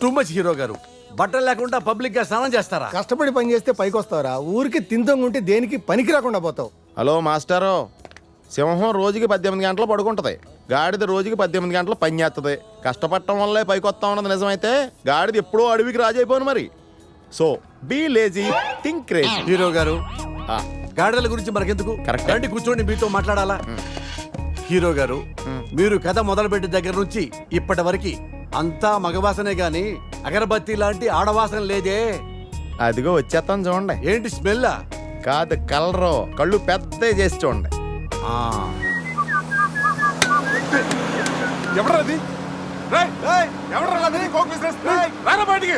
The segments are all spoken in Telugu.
టూ మచ్ హీరో గారు. బట్టలు లేకుండా పబ్లిక్ గా స్నానం చేస్తారా? కష్టపడి పని చేస్తే పైకి వస్తావరా? ఊరికి తింతంగుంటే దేనికి పనికి రాకుండా పోతావు. హలో మాస్టారు, సింహం రోజుకి 18 గంటలు పడుకుంటది, గాడిద రోజుకి 18 గంటలు పని చేస్తుంది. కష్టపడటం వల్లే పైకి వస్తా ఉన్నది నిజమైతే గాడిద ఎప్పుడూ అడవికి రాజైపోను మరి. So be lazy, think crazy. Hero గారు, గాడిదల గురించి మనకెందుకు, కరెక్ట్. రండి కూర్చోండి, మీతో మాట్లాడాలా. హీరో గారు, మీరు కథ మొదలుపెట్టిన దగ్గర నుంచి ఇప్పటి వరకు అంతా మగవాసనే గాని అగరబత్తి లాంటి ఆడవాసన లేదే. అదిగో వచ్చేస్తాను చూడండి. ఏంటి స్మెల్? కాదు, కలరు. కళ్ళు పెద్ద చేసి చూడండి. ఎవరది? బయటికి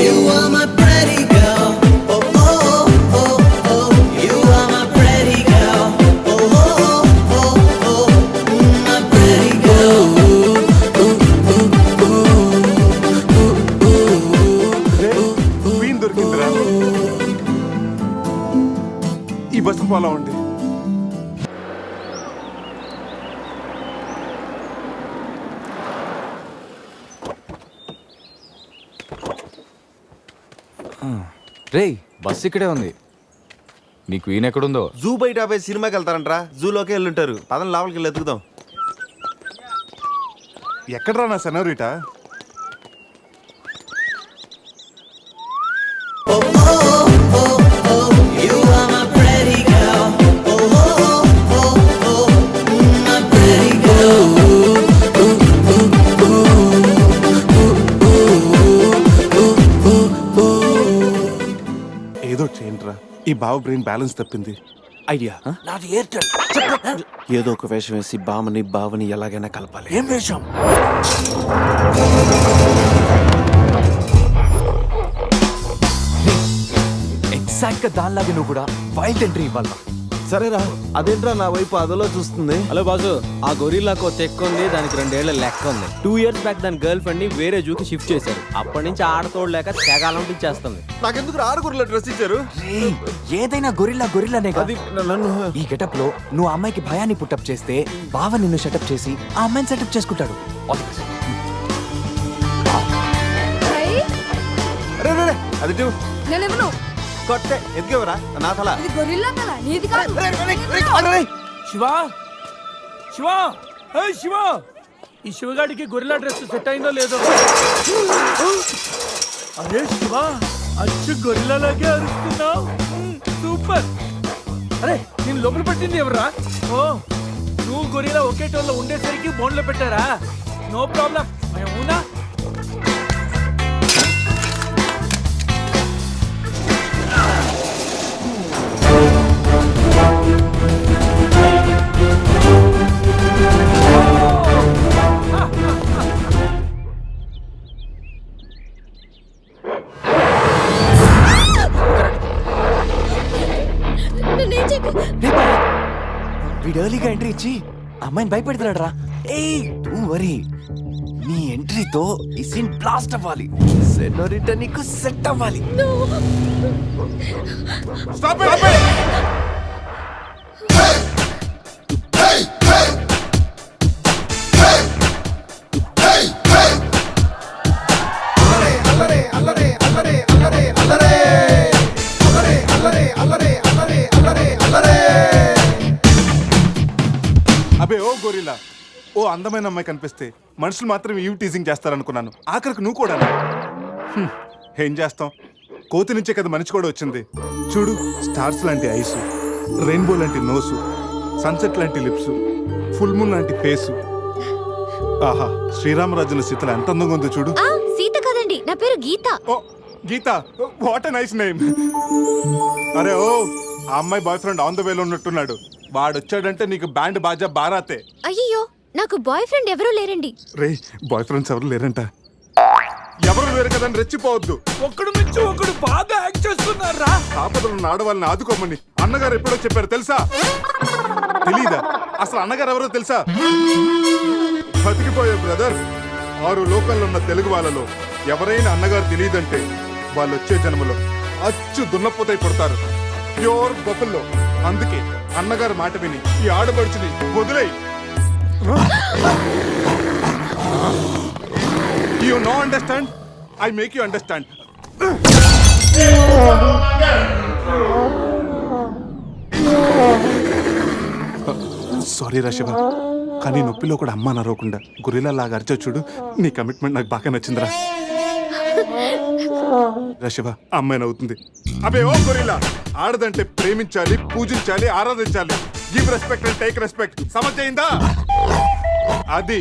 You are my pretty girl. Oh oh oh oh. You are my pretty girl. Oh oh oh oh. My pretty girl. Queen దొరికిందిరా. ఈ బస్సు పోలా ఉంది. రేయ్, బస్సు ఇక్కడే ఉంది. నీ క్వీన్ ఎక్కడుందో? జూ బయట ఆపే సినిమాకి వెళ్తారంట్రా. జూలోకి వెళ్ళుంటారు. పదం లోపలికి వెళ్ళి ఎత్తుకుదాం. ఎక్కడరా నా senorita? Oh oh oh oh. You are my pretty girl. Oh oh oh oh. My pretty girl. ఏదో చేయండిరా, ఈ బావ బ్రెయిన్ బ్యాలెన్స్ తప్పింది. ఐడియా, నాది ఎయిర్టెల్. ఏదో ఒక వేషం వేసి బావని బావని ఎలాగైనా కలపాలి. ఏం వేషం? ఎగ్జాక్ట్ గా దానిలాగే నువ్వు కూడా వైల్డ్ ఎంట్రీ ఇవ్వాలా? సరేరా, అదేంట్రా నా వైపు అదలో చూస్తుంది. హలో బాసు, ఆ గొరిల్లాకు తెక్క ఉంది, దానికి 2 ఏళ్ల లెక్క ఉంది. 2 years బ్యాక్ దాని గర్ల్ ఫ్రెండ్ ని వేరే జూకి షిఫ్ట్ చేశారు. అప్పటి నుంచి ఆడతోడలేక తెగాలం ఇచ్చేస్తుంది. నాకెందుకు ఆరుగురులో డ్రెస్ ఇచ్చారు? రేయ్, ఏదైనా గొరిల్లానే కదా. అది నన్ను ఈ గెటప్ లో నువ్వు ఆ అమ్మాయికి భయాన్ని పుట్టప్ చేస్తే బావ నిన్ను సెటప్ చేసి ఆ అమ్మాయిని సెటప్ చేసుకుంటాడు. అది నేనెవను? కొట్టే ఎదిగేవరా నా తల. ఇది గొరిల్లా తల, నీది కాదు. శివా, శివా, శివా, ఈ శివగాడికి గొరిల్లా డ్రెస్ సెట్ అయిందో లేదో. అరే శివా, అచ్చు గొరిల్లాలాగే అరుస్తున్నావు. సూపర్. అరే, నేను లోపల పట్టింది ఎవరా? ఓ, నువ్వు గొరిల్లా ఒకే టోన్లో ఉండేసరికి బోన్లో పెట్టారా? నో ప్రాబ్లం, మేమునా. వీడు ఎర్లీగా ఎంట్రీ ఇచ్చి అమ్మాయిని భయపెడుతున్నాడు రా. ఏయ్, డోంట్ వరీ, నీ ఎంట్రీతో ఈ సీన్ బ్లాస్ట్ అవ్వాలి. సెనోరిటా నీకు సెట్ అవ్వాలి. అబే ఓ గొరిల్లా, ఓ అందమైన అమ్మాయి కనిపిస్తే మనుషులు మాత్రం ఈవ్ టీజింగ్ చేస్తారనుకున్నాను. ఆఖరికి నువ్వు కూడా. ఏం చేస్తాం, కోతి నుంచే కదా మనిషి కూడా వచ్చింది. చూడు, స్టార్స్ లాంటి ఐసు, రెయిన్బో లాంటి నోసు, సన్సెట్ లాంటి లిప్స్, ఫుల్ మూన్ లాంటి ఫేసు. ఆహా, శ్రీరామరాజుల సీతలు ఎంత అందంగా ఉందో చూడు. సీత కదండి, నా పేరు గీత. ఓ గీత, వాట్ ఎ నైస్ నేమ్. అరే ఓ, ఆ అమ్మాయి బాయ్ ఫ్రెండ్ ఆన్ ద వేలో ఉన్నట్టున్నాడు. వాడు వచ్చాడంటే నీకు బ్యాండ్ బాజా బారాతే. అయ్యో, నాకు బాయ్ ఫ్రెండ్ ఎవరూ లేరండి. రే, బాయ్ ఫ్రెండ్స్ ఎవరు లేరంట. ఎవరు లేరు కదని రెచ్చిపోవద్దు. ఒకడు నుంచి ఒకడు బాగా యాక్ట్ చేస్తున్నారా? ఆపదలు ఆడవాళ్ళని ఆదుకోమని అన్నగారు ఎప్పుడో చెప్పారు తెలుసా? తెలీదా? అసలు అన్నగారు ఎవరో తెలుసా? బతికిపోయే బ్రదర్, 6 లోకల్లో ఉన్న తెలుగు వాళ్ళలో ఎవరైనా అన్నగారు తెలియదంటే వాళ్ళు వచ్చే జన్మలో అచ్చు దున్నపోతై పుడతారు. Pure buffalo. అందుకే అన్నగారు మాట విని ఈ ఆడపడుచుని వదిలేయి. You no understand, I make you understand. Sorry రాశివ, కానీ నొప్పిలో కూడా అమ్మ నరవకుండా గురిలా లాగా అరిచో చూడు. నీ కమిట్మెంట్ నాకు బాగా నచ్చిందిరా. రాశివ, అమ్మాయి నవ్వుతుంది. అబే ఓ గొరిల్లా, ఆడదంటే ప్రేమించాలి, పూజించాలి, ఆరాధించాలి. Give respect and take respect. సమర్థయిందా? అది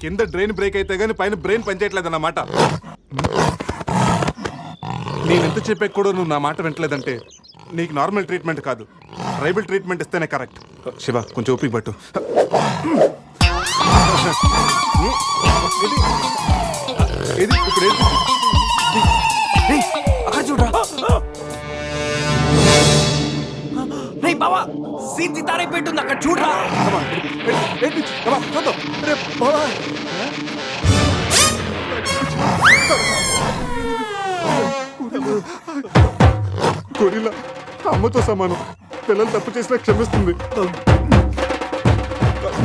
కింద డ్రైన్ బ్రేక్ అయితే గానీ పైన బ్రెయిన్ పనిచేయట్లేదు అన్నమాట. నేను ఎంత చెప్పే కూడా నువ్వు నా మాట వింటలేదంటే నీకు నార్మల్ ట్రీట్మెంట్ కాదు, ట్రైబల్ ట్రీట్మెంట్ ఇస్తేనే కరెక్ట్. శివ, కొంచెం ఓపిక పట్టు. ఇది ఇప్పుడు ఏంటి? అక్కడ చూడరా. రేయ్ బావా, సీన్ సితారైపోయింది, అక్కడ చూడరా. చూద్దాం. గొరిల్లా అమ్మతో సమానం, పిల్లలు తప్పు చేసినా క్షమిస్తుంది.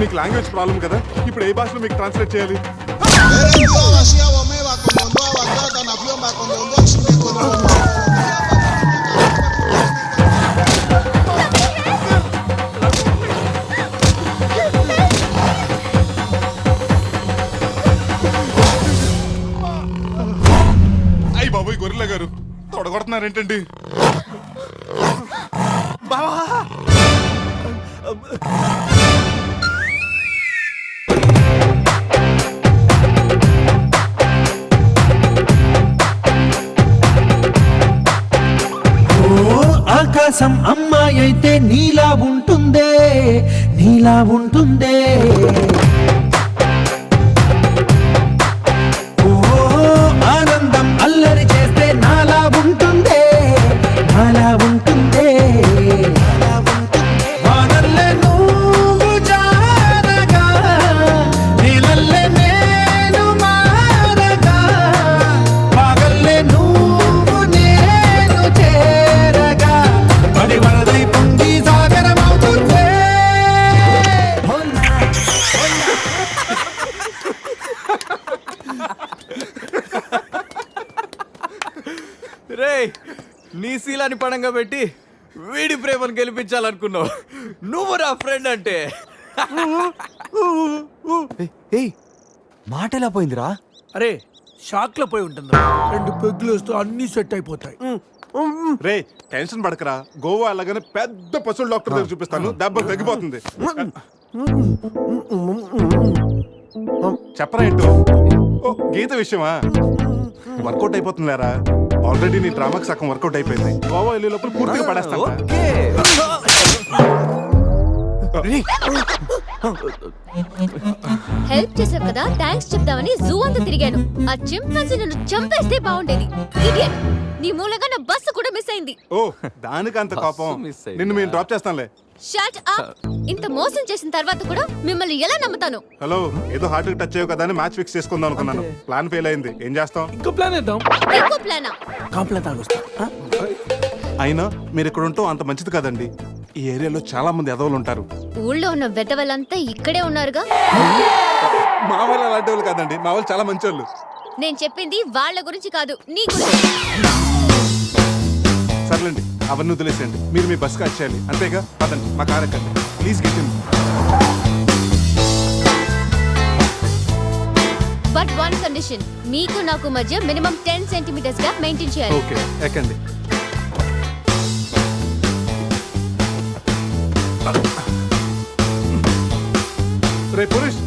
మీకు లాంగ్వేజ్ ప్రాబ్లం కదా, ఇప్పుడు ఏ భాషలో మీకు ట్రాన్స్లేట్ చేయాలి? అయ్యి బాబోయ్, గొరిల్లా గారు తొడగొడుతున్నారేంటండి? ఆకాశం అమ్మాయి అయితే నీలా ఉంటుందే, నీలా ఉంటుందే. ఓ ఆనందం అల్లరి చేస్తే నాలా ఉంటుందే, నాలా ఉంటుందే. వానల్లే నువ్వు జారగా, నీలల్లే నేను మారగా, పగల్లే నువ్వు నేను చేరగా, పడి వరదై పొంగి సాగరమవుతుందే. రే, నీ శీలాన్ని పడంగా పెట్టి వీడి ప్రేమను గెలిపించాలనుకున్నావు. నువ్వు నా ఫ్రెండ్ అంటే. మాట ఎలా పోయిందిరా? అరే షాక్ లో పోయి ఉంటుంది. 2 పెగ్గులు వస్తూ అన్ని సెట్ అయిపోతాయి. రే, టెన్షన్ పడకరా. గోవా అలాగనే పెద్ద పశువుల డాక్టర్ దగ్గర చూపిస్తాను, దెబ్బ తగ్గిపోతుంది. చెప్పరా ఏంటో? ఓ, గీత విషయమా? వర్కౌట్ అయిపోతుంది లేరా. ఆల్రెడీ నీ డ్రామాకి సగం వర్కౌట్ అయిపోయింది. గోవా వెళ్ళే లోపల పూర్తిగా పడేస్తాను. హెల్ప్ చేసావు కదా, థ్యాంక్స్ చెప్దామని జూ అంతా తిరిగాను. ఆ చింపాంజీ నన్ను చంపేస్తే బాగుండేది. ఇడియట్, నీ మూలంగా నా బస్సు కూడా మిస్ అయింది. ఓ, దానికి అంత కోపం? నిన్ను మేము డ్రాప్ చేస్తానులే. Shut up. ఇంత మోసం చేసిన తర్వాత కూడా మిమ్మల్ని ఎలా నమ్ముతాను? హలో, ఏదో హార్ట్ టచ్ అయ్యో కదా అని మ్యాచ్ ఫిక్స్ చేసుకుందాం అనుకున్నాను. ప్లాన్ ఫెయిల్ అయింది. ఏం చేస్తాం? ఇంకో ప్లాన్ వేద్దాం. ఇంకో ప్లానా? కాంప్లైంట్ తాగొస్తా. అయినా మీరు ఇక్కడ ఉంటూ అంత మంచిది కదండి. ఈ ఏరియాలో చాలా మంది ఎదవలు ఉంటారు. ఊళ్ళో ఉన్న వెధవలంతా ఇక్కడే ఉన్నారుగా. మా వాళ్ళు అలాంటి వాళ్ళు కాదండి, మా వాళ్ళు చాలా మంచి వాళ్ళు. నేను చెప్పింది వాళ్ళ గురించి కాదు, నీ గురించి. సర్లేండి, అవన్నీ వదిలేసేయండి. మీరు మీ బస్కి వచ్చేయాలి అంతేగా. పదండి, మా కార్ ఎక్కండి. Please get in. But one condition, మీకు నాకు మధ్య మినిమం 10 సెంటీమీటర్స్ గ్యాప్ మెయింటైన్ చేయాలి. ఓకే, ఎక్కండి. రే పురుష్,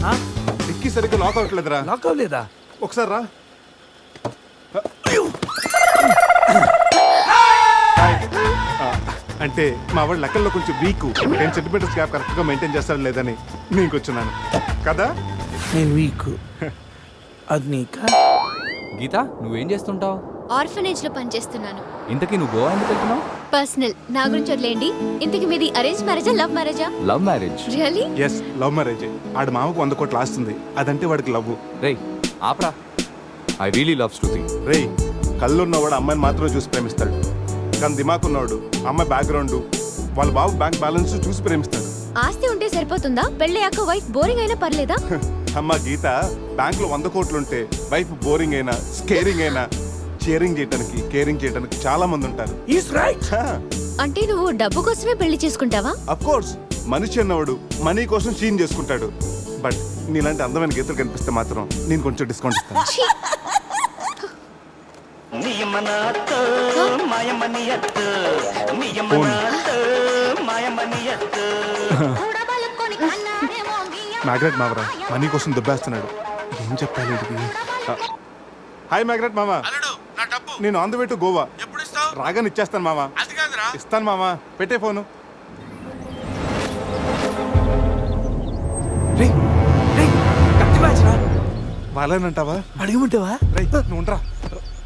డిక్కీ సరిగ్గా లాక్ అవ్వట్లేదురా. లాక్ అవ్వలేదా? ఒకసారి రా. అంటే మా వాడు లెక్కల్లో కొంచెం వీక్. 10 సెంటీమీటర్స్ గ్యాప్ కరెక్ట్గా మెయింటైన్ చేస్తాడు లేదని నేను వచ్చున్నాను కదా. నేను వీక్. అది నీకా? గీత, నువ్వేం చేస్తుంటావు? ఆర్ఫనేజ్ లో పనిచేస్తున్నాను. ఇంతకీ నువ్వు గోవా ఎందుకు వెళ్తున్నావు? పర్సనల్, నా గురించి వదిలేండి. ఇంతకి మీది అరేంజ్ మ్యారేజా, లవ్ మ్యారేజా? Love marriage. Really? Yes, love marriage. ఆడు మామకు 100 కోట్లు ఆస్తుంది. అదంటే వాడికి లవ్. రేయ్ ఆపరా, ఐ రియలీ లవ్ శృతి. రేయ్, కళ్ళు ఉన్నవాడు అమ్మాయిని మాత్రమే చూసి ప్రేమిస్తాడు. కానీ దిమాక్ ఉన్నవాడు అమ్మాయి బ్యాక్గ్రౌండ్, వాళ్ళ బాబు బ్యాంక్ బ్యాలెన్స్ చూసి ప్రేమిస్తాడు. ఆస్తి ఉంటే సరిపోతుందా? పెళ్ళయ్యాక వైఫ్ బోరింగ్ అయినా పర్లేదా? అమ్మ గీత, బ్యాంక్ లో 100 కోట్లుంటే వైఫ్ బోరింగ్ అయినా స్కేరింగ్ అయినా షేరింగ్ చేయడానికి కేరింగ్ చేయడానికి చాలా మంది ఉంటారు. Is right. అంటే నువ్వు డబ్బు కోసమే పెళ్లి చేసుకుంటావా? అఫ్ కోర్స్, మనిషి అన్నవాడు మనీ కోసం షీన్ చేసుకుంటాడు. బట్ నీలాంటి అందమైన గీతలు కనిపిస్తే మాత్రం నేను కొంచెం డిస్కౌంట్ ఇస్తాను. ఛీ! ఫోన్. మ్యాగ్రెట్ మావరా మనీ కోసం దుబ్బేస్తున్నాడు. ఏం చెప్పాలి వీడికి? హాయ్ మ్యాగ్రెట్ మామ, నేను on the way to Goa. రాగానే ఇచ్చేస్తాను మామ. ఇస్తాను మామ, పెట్టే ఫోను. కత్తి మ్యాచ్ రా. వాళ్ళేనంటావా? అడగమంటావా? రేయ్ నువ్వు ఉండరా.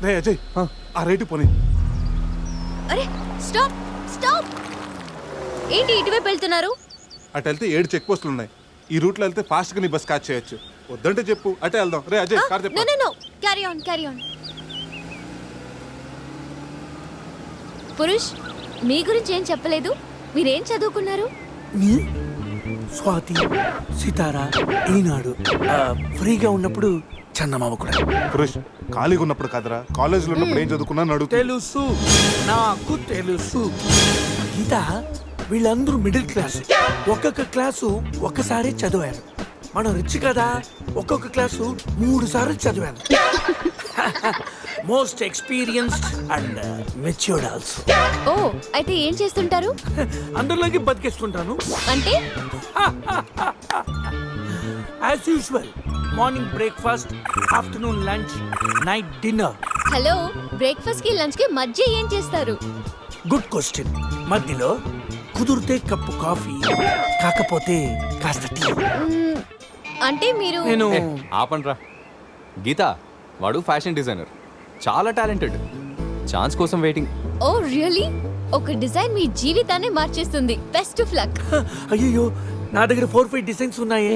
రే అజయ్, ఆ రేటు పోనీ. అరే స్టాప్ స్టాప్! ఏంటి ఇటువైపు వెళ్తున్నారు? అటు వెళ్తే 7 చెక్ పోస్టులు ఉన్నాయి. ఈ రూట్లో వెళ్తే ఫాస్ట్ గా నీ బస్ క్యాచ్ చేయొచ్చు. వద్దంటే చెప్పు, అటే వెళ్దాం. రే అజయ్, కార్ నో చెప్పు. No no, carry on carry on. Purush, మీ గురించి ఏం చెప్పలేదు. మీరేం చదువుకున్నారు? స్వాతి, సితారా, ఈనాడు, ఫ్రీగా ఉన్నప్పుడు చందమామ కూడా. పురుష్, ఖాళీగా ఉన్నప్పుడు కాదరా, కాలేజీలో ఉన్నప్పుడు ఏం చదువుకున్నా అడుగు. తెలుసు, నాకు తెలుసు. గీత, వీళ్ళందరూ మిడిల్ క్లాస్. ఒక్కొక్క క్లాసు ఒక్కసారి చదివారు. మనం రిచ్ కదా, ఒక్కొక్క క్లాసు 3 సార్లు చదివాను. Most experienced and matured also. ఓ, అయితే ఏం చేస్తుంటారు? అందరిలోకి బతికేస్తుంటాను. అంటే as usual, morning breakfast, afternoon lunch, night dinner. Hello, breakfast కి లంచ్ కి మధ్య ఏం చేస్తారు? Good question. మధ్యలో కుదిరితే కప్పు కాఫీ, కాకపోతే కాస్త టీ. అంటే మీరు నేను ఆపండ్రా. గీత, వాడు ఫ్యాషన్ డిజైనర్, చాలా టాలెంటెడ్. ఛాన్స్ కోసం వెయిటింగ్. Oh really? ఒక డిజైన్ మీ జీవితాన్ని మార్చేస్తుంది. Best of luck. అయ్యో, నా దగ్గర 4-5 డిజైన్స్ ఉన్నాయే.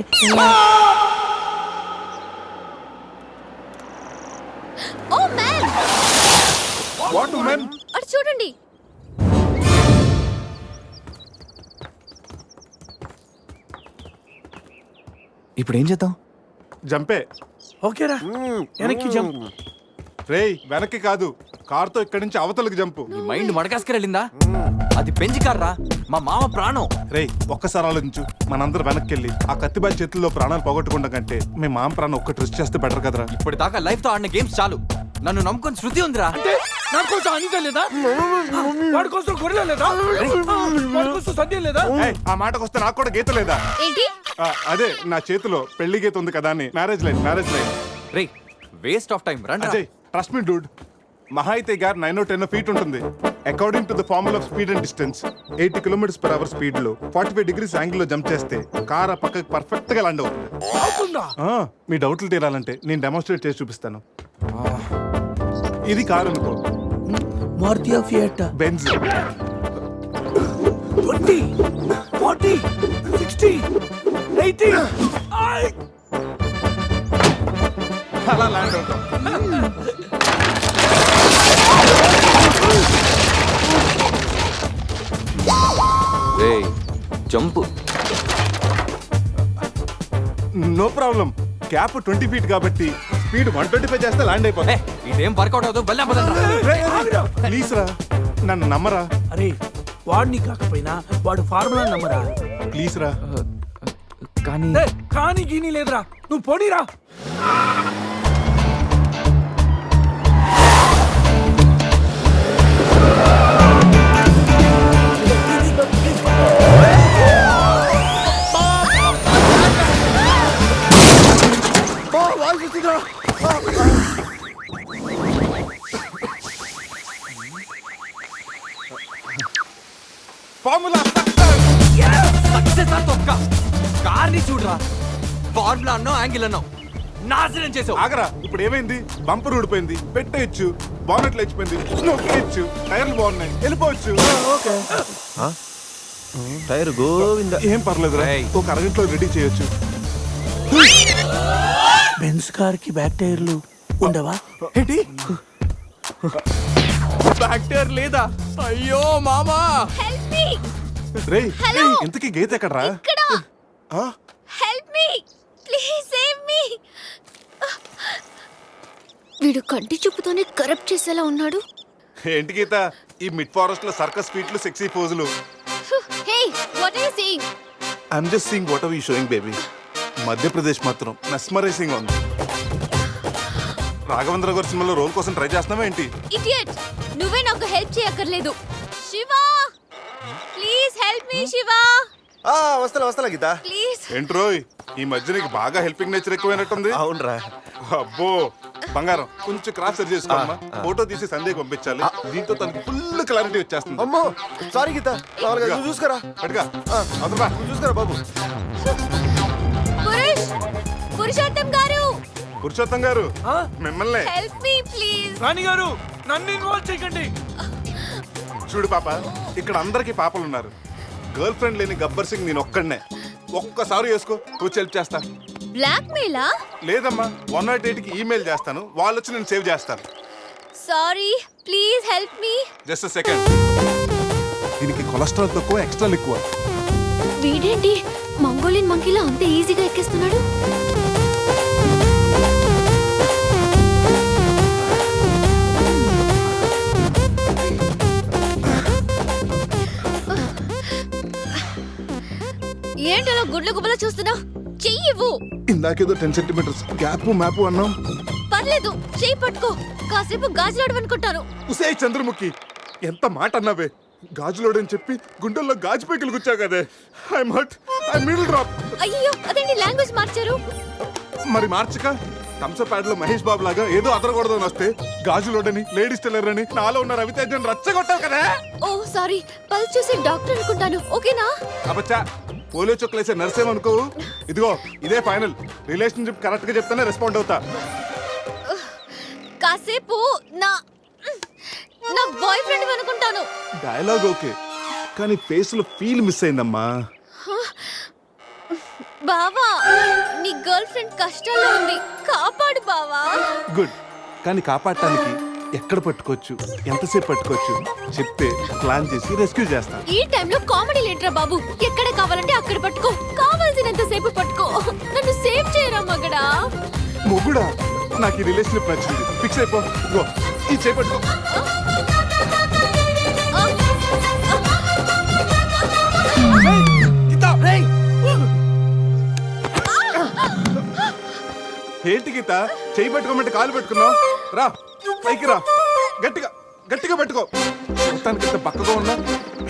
Oh man, what man? అటు చూడండి. ఇప్పుడు ఏం చేద్దాం? జంపే. ఓకేరా, వెనక్కి జంప్. రేయ్ వెనక్కి కాదు, కార్తో ఇక్కడి నుంచి అవతలకి జంపు. నీ మైండ్ మడకాసుకు వెళ్ళిందా? అది పెంచి కార్రా, మా మామ ప్రాణం. రేయ్ ఒక్కసారి ఆలోచించు. మనందరం వెనక్కి వెళ్ళి ఆ కత్తిబాయి చేతుల్లో ప్రాణాలు పోగొట్టుకుంటాం కంటే మీ మామ ప్రాణం ఒక్కటి రిస్క్ చేస్తే బెటర్ కదరా. ఇప్పటిదాకా లైఫ్ తో ఆడిన గేమ్స్ చాలు. నన్ను నమ్ముకొని శృతి ఉందిరా. అంటే నా కోసం అనిత లేదా? వాడి కోసం గొర్రె లేదా? వాడి కోసం సద్య లేదా? ఏయ్, ఆ మాటకు వస్తే నాకు కూడా గీత లేదా? ఏంటి? అదే నా చేతిలో పెళ్లి గీత ఉంది కదా అని. Marriage line. Ray, waste of time. రండి. అజయ్ ట్రస్ట్ మీ డూడ్, మహా అయితే గారు 9-10 ఫీట్ ఉంటుంది. According to the formula of speed and distance 80 km/h speed లో 45 degrees యాంగిల్ లో జంప్ చేస్తే కార్ ఆ పక్కకి పర్ఫెక్ట్ గా ల్యాండ్ అవుతుంది. అవుతుందా? మీ డౌట్లు తీరాలంటే నేను డెమోన్స్ట్రేట్ చేసి చూపిస్తాను. ఇది కార్ అనుకో, మారుతి ఫియట్, బెంజ్. 20, 40, 60, 80. అలా ల్యాండ్ అవుతాం. రే, జంపు. No problem. క్యాప్ 20 feet కాబట్టి స్పీడ్ 125 చేస్తే ల్యాండ్ అయిపోతుంది. ఇదేం వర్కౌట్ అవుతుంది. ప్లీజ్ రా, నన్ను నమ్మరా. అరే, వాడిని కాకపోయినా వాడు ఫార్ములా నమ్మరా. ప్లీజ్ రా. కానీ కానీ గీనీ లేదురా, నువ్వు పోనీరా. ఫార్ములా సక్సెస్ ఆ తొక్క. కార్ని చూడరా, ఫార్ములా అన్నావు, యాంగిల్ అన్నావు, నాశనం చేసావు. ఆగరా, ఇప్పుడు ఏమైంది? బంపర్ ఊడిపోయింది, పెట్టేయచ్చు. బానెట్ లేచిపోయింది, నొక్కేయచ్చు. టైర్లు బాగున్నాయి, వెళ్ళిపోవచ్చు. టైర్ గోవింద. ఏం పర్లేదు, ఒక అరగంటలో రెడీ చేయొచ్చు. బెంజ్ కార్ కి బ్యాక్ టైర్లు ఉండవా? ఏంటి, బ్యాక్ టైర్ లేదా? అయ్యో మామా. Help me. రే హలో ఇంతకీ గీత ఎక్కడరా ఇక్కడ ఆ? Help me please save me. వీడు కంటి చూపుతోనే కరప్ట్ చేసేలా ఉన్నాడు. ఏంటి గీత ఈ మిడ్ ఫారెస్ట్ లో సర్కస్ ఫీట్లు sexy పోజులు? Hey what are you saying? I'm just seeing what are you showing baby. Madhya Pradesh మాత్రం మెస్మరైజింగ్ ఉంది. రాఘవేంద్ర గారి సినిమాలో రోల్ కోసం ట్రై చేస్తున్నావా ఏంటి? ఇడియట్, నువ్వే నాకు హెల్ప్ చేయక్కర్లేదు. Shiva please help me. Shiva వస్తా గీత. ప్లీజ్. ఏంట్రోయ్ ఈ మధ్య నీకు బాగా హెల్పింగ్ నేచర్ ఎక్కువైనట్టుంది. అవునరా. అబ్బో బంగారం కొంచెం క్రాస్ సరి చేసుకోమ్మా. ఫోటో తీసి సందేహం పంపించాలి. దీంతో తనకి ఫుల్ క్లారిటీ వచ్చేస్తుంది. అమ్మో సారీ గీత. చూసుకురా పట్టుగా అదరా చూసుకురా బాబు. పురుషోత్తం గారు, పురుషోత్తం గారు మిమ్మల్ని. Help me please. రాణి గారు నన్ను ఇన్వాల్వ్ చేయకండి. చూడు పాప, ఇక్కడ అందరికి పాపలు ఉన్నారు. గర్ల్ ఫ్రెండ్ లేని గబ్బర్ సింగ్ నేను ఒక్కడనే. ఒక్కసారి వేసుకో, కూర్చి హెల్ప్ చేస్తా. బ్లాక్ మెయిలా? లేదమ్మా 108 కి ఈమెయిల్ చేస్తాను, వాళ్ళు వచ్చి నేను సేవ్ చేస్తాను. Sorry please help me. Just second. దీనికి కొలెస్ట్రాల్ తక్కువ, ఎక్స్ట్రా ఎక్కువ. వీడేంటి మంగోలియన్ మంకీలా అంత ఈజీగా ఎక్కేస్తున్నాడు? ఏంటలా గుడ్ల గుబల చూస్తున్నా? చెయ్యివ్వు. ఇందాకేదో 10 సెంటీమీటర్స్ గ్యాప్ మ్యాప్ అన్నాం. పర్లేదు, చెయ్యి పట్టుకో. కాసేపు గాజులాడు అనుకుంటాను. ఉసే చంద్రముఖి, ఎంత మాట అన్నావే. గాజులోడని చెప్పి గుండెల్లో గాజు పైకలు గుచ్చావు కదే. I'm hurt, I middle drop. అయ్యో అదేంటి లాంగ్వేజ్ మార్చారు? మరి మార్చక థమ్సప్ ప్యాడ్ లో మహేష్ బాబు లాగా ఏదో అదరకూడదని వస్తే గాజులోడని, లేడీస్ టైలర్ అని, నాలో ఉన్న రవితేజని రచ్చగొట్టావు కదా. ఓ సారీ, పల్స్ చూసే డాక్టర్ అనుకుంటాను. ఓకేనా? అబ్బచ్చా, పోలియో చుక్కలేసే నర్సేమనుకోవు. ఇదిగో ఇదే ఫైనల్. రిలేషన్షిప్ కరెక్ట్ గా చెప్తానే రెస్పాండ్ అవుతా. కాసేపు నా బాయ్ ఫ్రెండ్ అనుకుంటాను. డైలాగ్ ఓకే, కానీ ఫేస్ లో ఫీల్ మిస్ అయిందమ్మా. బావా, నీ గర్ల్ ఫ్రెండ్ కష్టాల్లో ఉంది, కాపాడు బావా. గుడ్, కానీ కాపాడటానికి ఎక్కడ పట్టుకోవచ్చు, ఎంతసేపు పట్టుకోవచ్చు చెప్తే ప్లాన్ చేసి రెస్క్యూ చేస్తాను. ఈ టైంలో కామెడీ లేటరా బాబు. ఎక్కడ కావాలంటే అక్కడ పట్టుకో, కావాల్సినంత సేపు పట్టుకో. నన్ను సేవ్ చేయరా మగడా. మొగుడా, నాకు ఈ రిలేషన్షిప్ నచ్చింది. ఫిక్స్ అయిపో. ఇగో ఈ చేపట్టుకో. ఏంటి గీత, చేయి పట్టుకోమంటే కాలు పెట్టుకున్నావు. రా పైకి రా, గట్టిగా గట్టిగా పట్టుకో. మొత్తానికి ఇంత పక్కగా ఉన్నా,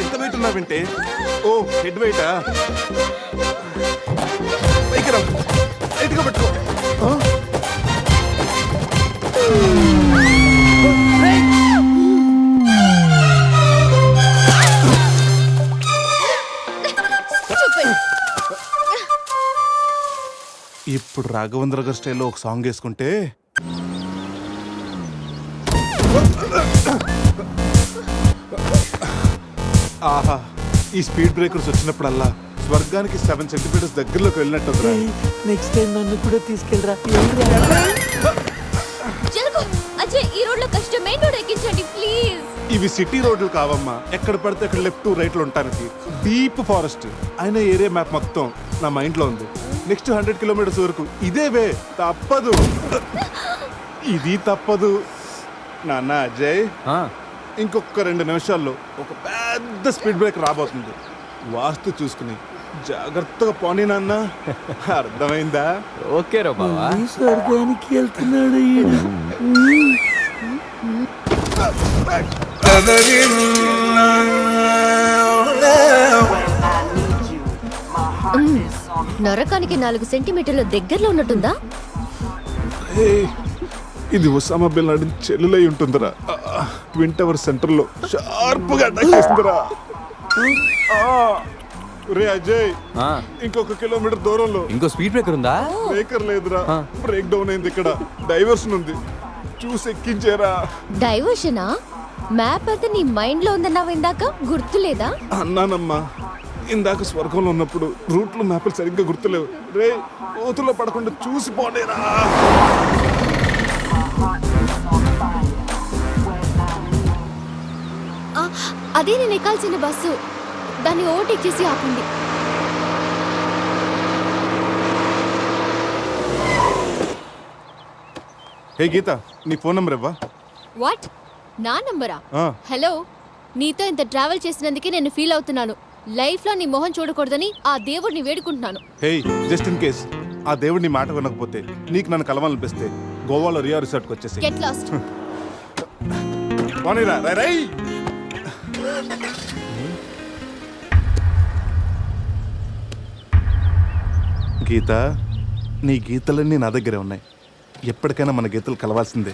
ఎంత వెయిట్ ఉన్నావంటే. ఓ హెడ్ వెయిటా. పైకి రా, గట్టిగా పట్టుకో. ఇప్పుడు రాఘవేంద్ర గారి స్టైల్లో ఒక సాంగ్ వేసుకుంటే. ఆహా, ఈ స్పీడ్ బ్రేకర్స్ వచ్చినప్పుడల్లా స్వర్గానికి 7 సెంటీమీటర్స్ దగ్గరలోకి వెళ్ళినట్టు. నెక్స్ట్ టైం నన్ను కూడా తీసుకెళ్ళరా. జరుగు అజయ్, ఈ రోడ్ లో కష్టం. మెయిన్ రోడ్ ఎక్కించండి ప్లీజ్. ఇవి సిటీ రోడ్లు కావమ్మా, ఎక్కడ పడితే అక్కడ లెఫ్ట్ రైట్ లో ఉంటానికి. డీప్ ఫారెస్ట్ అయిన ఏరియా మ్యాప్ మొత్తం నా మైండ్ లో ఉంది. నెక్స్ట్ 100 కిలోమీటర్స్ వరకు ఇదే వే. తప్పదు, ఇది తప్పదు. నాన్న అజయ్, ఇంకొక 2 నిమిషాల్లో ఒక పెద్ద స్పీడ్ బ్రేక్ రాబోతుంది. వాస్తు చూసుకుని జాగ్రత్తగా పోనీ నాన్న. అర్థమైందా? ఓకే రా బావా. స్వర్గానికి వెళ్తున్నాడు ఈడు. నరకానికి 4 సెంటీమీటర్ల దగ్గరలో ఉన్నట్టుందా? ఇది ఒసామా బిన్ లాడెన్ చెల్లులై ఉంటుందిరా. ట్విన్ టవర్ సెంటర్ లో షార్ప్ గా అటాక్ చేస్తుందిరా. రే అజయ్, ఇంకొక కిలోమీటర్ దూరంలో ఇంకో స్పీడ్ బ్రేకర్ ఉందా? బ్రేకర్ లేదురా, బ్రేక్ డౌన్ అయింది. ఇక్కడ డైవర్షన్ ఉంది, చూసి ఎక్కించేరా. డైవర్షనా? మ్యాప్ అయితే నీ మైండ్ లో ఉందన్నావు ఇందాక, గుర్తులేదా? అన్నానమ్మా, ఇందాక స్వర్గంలో ఉన్నప్పుడు రూట్లు మ్యాప్లు సరిగ్గా గుర్తులేవు. రే కోతుల్లో పడకుండా చూసి పోనేరా. అదే నేను ఎక్కాల్సిన బస్సు. దాన్ని ఓవర్టేక్ చేసి ఆపండి. హే గీత, నీ ఫోన్ నెంబర్ ఇవ్వా? వాట్? నా నంబరా? ఆ. హలో, నీతో ఇంత ట్రావెల్ చేసినందుకే నేను ఫీల్ అవుతున్నాను. లైఫ్ లో నీ మొహం చూడకూడదని ఆ దేవుడిని వేడుకుంటున్నాను. హే, జస్ట్ ఇన్ కేస్ ఆ దేవుడు నీ మాట వినకపోతే, నీకు నన్ను కలవాలనిపిస్తే గోవాలో రియా రిసార్ట్కి వచ్చేసి గెట్ లాస్ట్. పోనీరా, రై రై. గీత, నీ గీతలన్నీ నా దగ్గరే ఉన్నాయి. ఎప్పటికైనా మన గీతలు కలవాల్సిందే.